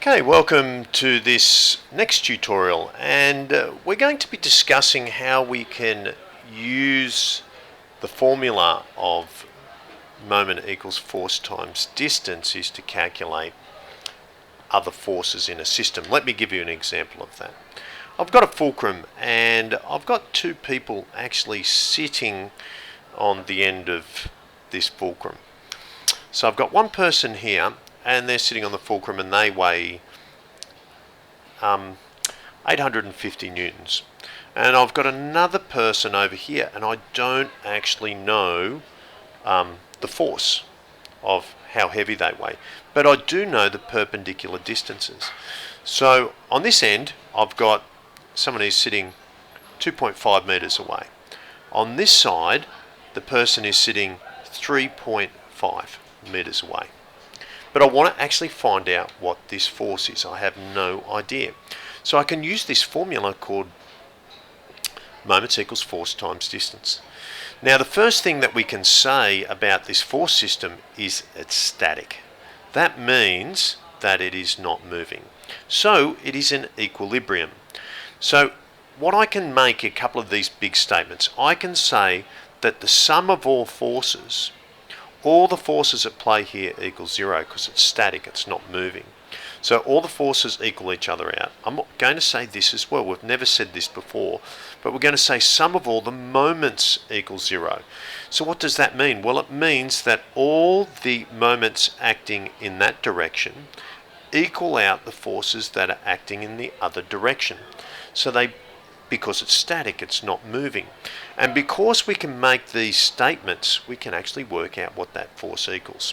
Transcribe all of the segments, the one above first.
Okay, welcome to this next tutorial, and we're going to be discussing how we can use the formula of moment equals force times distance is to calculate other forces in a system. Let me give you an example of that. I've got a fulcrum and I've got two people actually sitting on the end of this fulcrum. So I've got one person here and they're sitting on the fulcrum and they weigh 850 newtons. And I've got another person over here and I don't actually know the force of how heavy they weigh, but I do know the perpendicular distances. So on this end I've got someone who's sitting 2.5 meters away. On this side the person is sitting 3.5 meters away. But I want to actually find out what this force is. I have no idea. So I can use this formula called moments equals force times distance. Now the first thing that we can say about this force system is it's static. That means that it is not moving. So it is in equilibrium. So what I can make a couple of these big statements. I can say that the sum of all forces, all the forces at play here equals zero because it's static, it's not moving. So all the forces equal each other out. I'm going to say this as well. We've never said this before, but we're going to say sum of all the moments equals zero. So what does that mean? Well, it means that all the moments acting in that direction equal out the forces that are acting in the other direction. So because it's static, it's not moving. And because we can make these statements, we can actually work out what that force equals.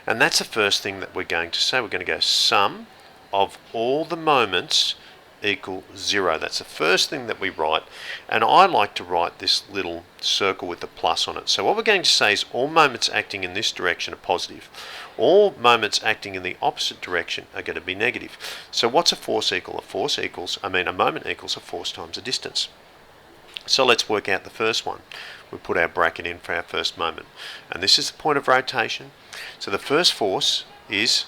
And that's the first thing that we're going to say. We're going to go sum of all the moments equal zero. That's the first thing that we write. And I like to write this little circle with a plus on it. So what we're going to say is all moments acting in this direction are positive. All moments acting in the opposite direction are going to be negative. So what's a force equal? A moment equals a force times a distance. So let's work out the first one. We put our bracket in for our first moment. And this is the point of rotation. So the first force is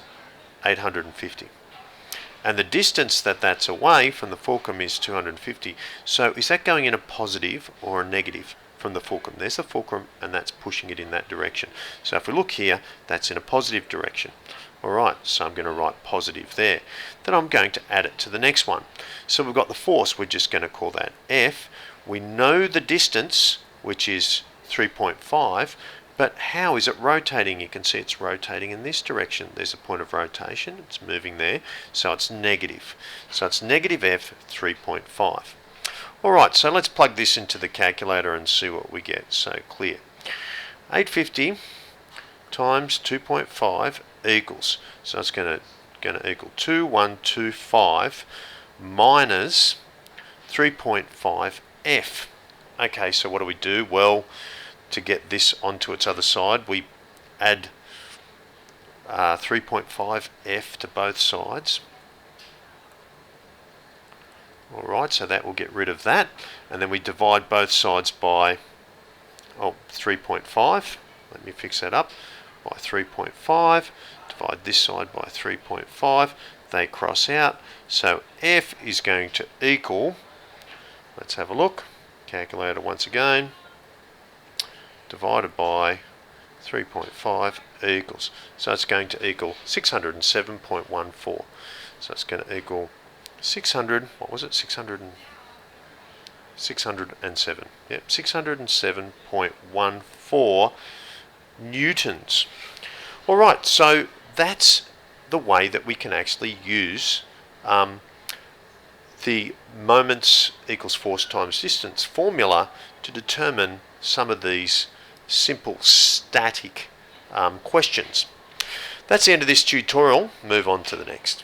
850. And the distance that's away from the fulcrum is 250. So is that going in a positive or a negative from the fulcrum? There's the fulcrum and that's pushing it in that direction. So if we look here, that's in a positive direction. Alright, so I'm going to write positive there. Then I'm going to add it to the next one. So we've got the force, we're just going to call that F. We know the distance, which is 3.5, but how is it rotating? You can see it's rotating in this direction. There's a point of rotation, it's moving there, so it's negative. So it's negative F 3.5. Alright, so let's plug this into the calculator and see what we get. So clear. 850 times 2.5 equals, so it's going to equal 2125 minus 3.5 F. Okay, so what do we do? Well, to get this onto its other side, we add 3.5 F to both sides. Alright, so that will get rid of that. And then we divide both sides by 3.5. Let me fix that up. By 3.5. Divide this side by 3.5. They cross out. So F is going to equal, let's have a look. Calculator once again. Divided by 3.5 equals. So it's going to equal 607.14. So it's going to equal 600, what was it? 607. Yep, 607.14 newtons. Alright, so that's the way that we can actually use the moments equals force times distance formula to determine some of these simple static questions. That's the end of this tutorial. Move on to the next.